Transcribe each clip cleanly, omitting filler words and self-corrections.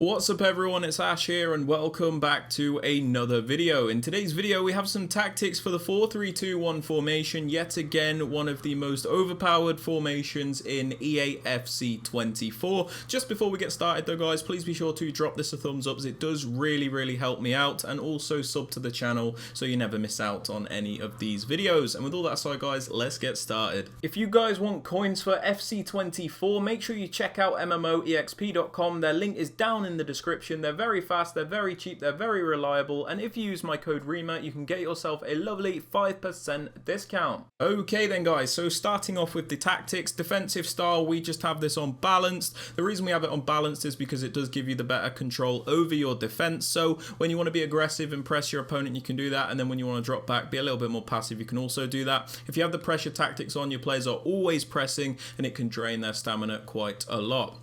What's up everyone, it's Ash here and welcome back to another video. In today's video we have some tactics for the 4-3-2-1 formation, yet again one of the most overpowered formations in eafc 24. Just before we get started though guys, please be sure to drop this a thumbs up as it does really help me out, and also sub to the channel so you never miss out on any of these videos. And with all that aside guys, let's get started. If you guys want coins for FC24, make sure you check out MMOEXP.com. Their link is down in the description. They're very fast, they're very cheap, they're very reliable, and if you use my code Rema you can get yourself a lovely 5% discount. Okay then guys, so starting off with the tactics, defensive style, we just have this on balanced. The reason we have it on balanced is because it does give you the better control over your defense. So when you want to be aggressive and press your opponent, you can do that, and then when you want to drop back, be a little bit more passive, you can also do that. If you have the pressure tactics on, your players are always pressing and it can drain their stamina quite a lot.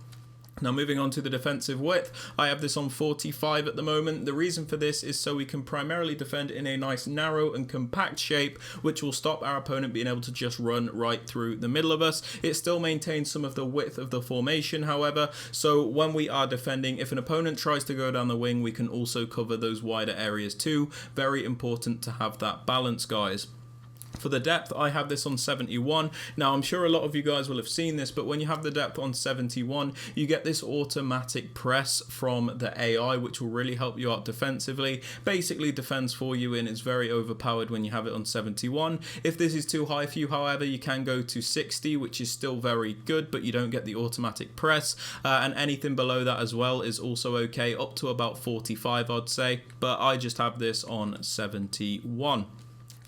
Now moving on to the defensive width, I have this on 45 at the moment. The reason for this is so we can primarily defend in a nice narrow and compact shape, which will stop our opponent being able to just run right through the middle of us. It still maintains some of the width of the formation however, so when we are defending, if an opponent tries to go down the wing, we can also cover those wider areas too. Very important to have that balance guys. For the depth, I have this on 71. Now, I'm sure a lot of you guys will have seen this, but when you have the depth on 71, you get this automatic press from the AI, which will really help you out defensively. Basically, defends for you, and it's very overpowered when you have it on 71. If this is too high for you, however, you can go to 60, which is still very good, but you don't get the automatic press. And anything below that as well is also okay, up to about 45, I'd say. But I just have this on 71.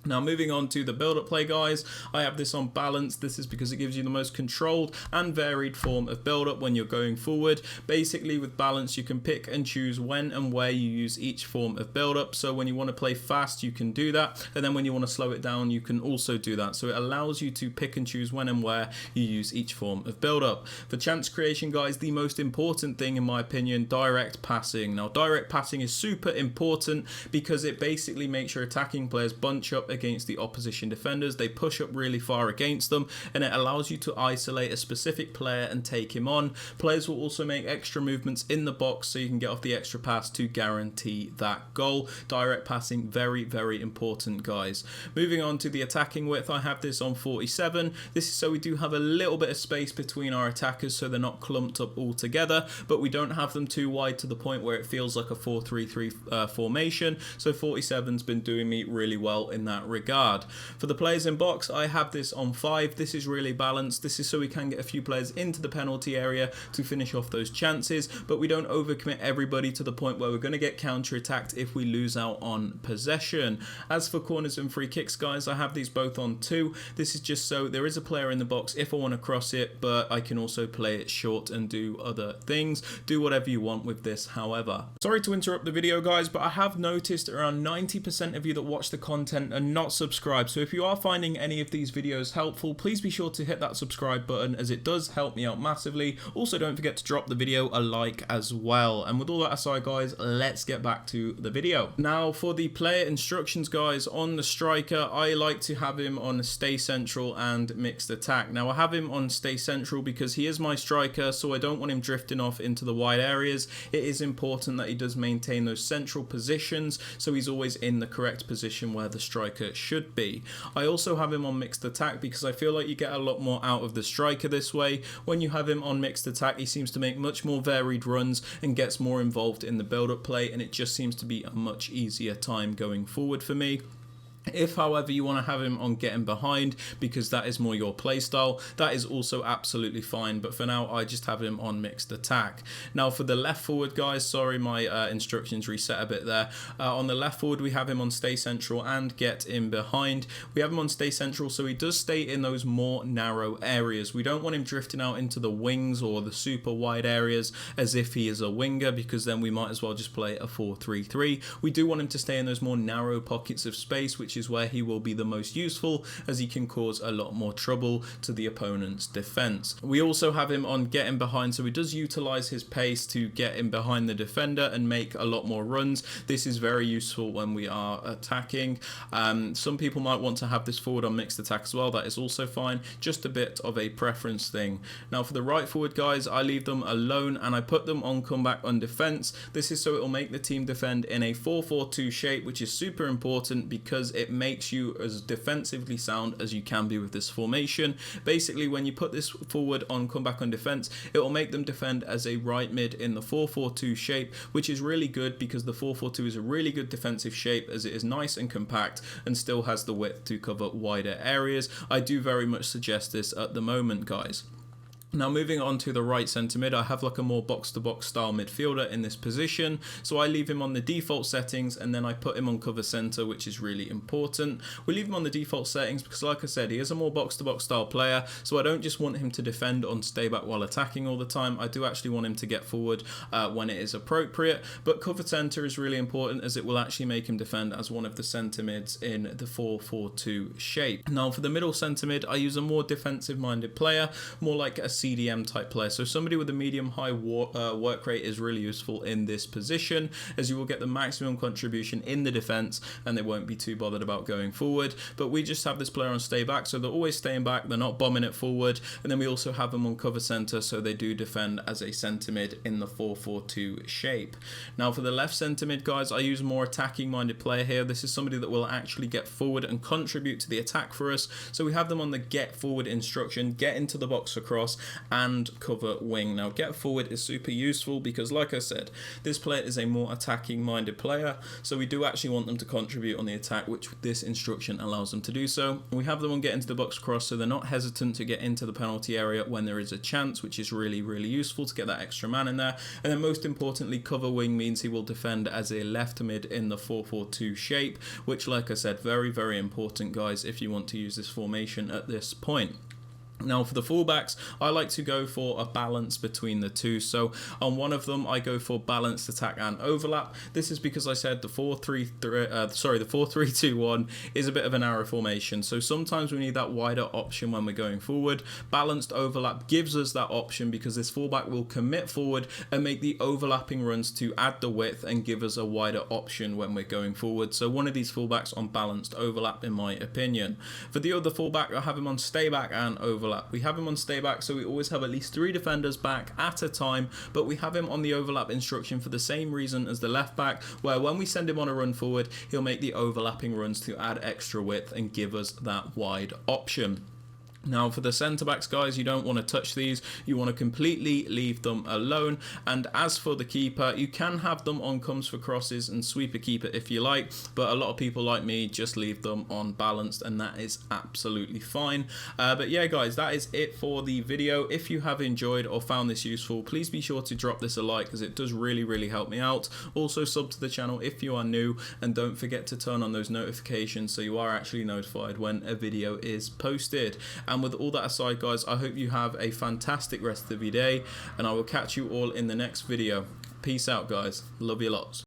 Now moving on to the build-up play guys, I have this on balance. This is because it gives you the most controlled and varied form of build-up when you're going forward. Basically with balance you can pick and choose when and where you use each form of build-up. So when you want to play fast you can do that, and then when you want to slow it down you can also do that. So it allows you to pick and choose when and where you use each form of build-up. For chance creation guys, the most important thing in my opinion, direct passing. Now direct passing is super important because it basically makes your attacking players bunch up against the opposition defenders. They push up really far against them, and it allows you to isolate a specific player and take him on. Players will also make extra movements in the box so you can get off the extra pass to guarantee that goal. Direct passing, very important guys. Moving on to the attacking width, I have this on 47. This is so we do have a little bit of space between our attackers so they're not clumped up all together, but we don't have them too wide to the point where it feels like a 4-3-3 formation. So 47's been doing me really well in that regard. For the players in box, I have this on 5. This is really balanced. This is so we can get a few players into the penalty area to finish off those chances, but we don't overcommit everybody to the point where we're going to get counter-attacked if we lose out on possession. As for corners and free kicks guys, I have these both on 2. This is just so there is a player in the box if I want to cross it, but I can also play it short and do other things. Do whatever you want with this however. Sorry to interrupt the video guys, but I have noticed around 90% of you that watch the content are not subscribed, so if you are finding any of these videos helpful, please be sure to hit that subscribe button as it does help me out massively. Also don't forget to drop the video a like as well. And with all that aside guys, let's get back to the video. Now for the player instructions guys, on the striker I like to have him on stay central and mixed attack. Now I have him on stay central because he is my striker, so I don't want him drifting off into the wide areas. It is important that he does maintain those central positions so he's always in the correct position where the striker should be. I also have him on mixed attack because I feel like you get a lot more out of the striker this way. When you have him on mixed attack, he seems to make much more varied runs and gets more involved in the build-up play, and it just seems to be a much easier time going forward for me. If however you want to have him on getting behind because that is more your playstyle, that is also absolutely fine, but for now I just have him on mixed attack. Now for the left forward guys, sorry my instructions reset a bit there. On the left forward we have him on stay central and get in behind. We have him on stay central so he does stay in those more narrow areas. We don't want him drifting out into the wings or the super wide areas as if he is a winger, because then we might as well just play a 4-3-3. We do want him to stay in those more narrow pockets of space, which which is where he will be the most useful, as he can cause a lot more trouble to the opponent's defense. We also have him on getting behind, so he does utilize his pace to get in behind the defender and make a lot more runs. This is very useful when we are attacking. Some people might want to have this forward on mixed attack as well. That is also fine, just a bit of a preference thing. Now for the right forward guys, I leave them alone and I put them on comeback on defense. This is so it will make the team defend in a 4-4-2 shape, which is super important because it makes you as defensively sound as you can be with this formation. Basically, when you put this forward on comeback on defense, it will make them defend as a right mid in the 4-4-2 shape, which is really good because the 4-4-2 is a really good defensive shape as it is nice and compact and still has the width to cover wider areas. I do very much suggest this at the moment, guys. Now moving on to the right centre mid, I have like a more box-to-box style midfielder in this position, so I leave him on the default settings and then I put him on cover centre, which is really important. We leave him on the default settings because, like I said, he is a more box-to-box style player, so I don't just want him to defend on stay back while attacking all the time. I do actually want him to get forward when it is appropriate, but cover centre is really important as it will actually make him defend as one of the centre mids in the 4-4-2 shape. Now for the middle centre mid, I use a more defensive minded player, more like a CDM type player, so somebody with a medium high work rate is really useful in this position, as you will get the maximum contribution in the defense and they won't be too bothered about going forward. But we just have this player on stay back, so they're always staying back, they're not bombing it forward, and then we also have them on cover center, so they do defend as a center mid in the 4-4-2 shape. Now for the left center mid guys, I use a more attacking minded player here. This is somebody that will actually get forward and contribute to the attack for us, so we have them on the get forward instruction, get into the box across and cover wing. Now get forward is super useful because, like I said, this player is a more attacking minded player, so we do actually want them to contribute on the attack, which this instruction allows them to do so. We have them on get into the box cross, so they're not hesitant to get into the penalty area when there is a chance, which is really useful to get that extra man in there. And then most importantly, cover wing means he will defend as a left mid in the 4-4-2 shape, which, like I said, very important guys if you want to use this formation at this point. Now for the fullbacks, I like to go for a balance between the two. So on one of them, I go for balanced attack and overlap. This is because I said the 4-3-2-1 is a bit of a narrow formation. So sometimes we need that wider option when we're going forward. Balanced overlap gives us that option because this fullback will commit forward and make the overlapping runs to add the width and give us a wider option when we're going forward. So one of these fullbacks on balanced overlap in my opinion. For the other fullback, I have him on stay back and overlap. We have him on stay back, so we always have at least 3 defenders back at a time, but we have him on the overlap instruction for the same reason as the left back, where when we send him on a run forward, he'll make the overlapping runs to add extra width and give us that wide option. Now for the centre backs guys, you don't want to touch these, you want to completely leave them alone. And as for the keeper, you can have them on comes for crosses and sweeper keeper if you like, but a lot of people like me just leave them on balanced, and that is absolutely fine. But yeah guys, that is it for the video. If you have enjoyed or found this useful, please be sure to drop this a like as it does really help me out. Also sub to the channel if you are new, and don't forget to turn on those notifications so you are actually notified when a video is posted. And with all that aside guys, I hope you have a fantastic rest of your day, and I will catch you all in the next video. Peace out guys, love you lots.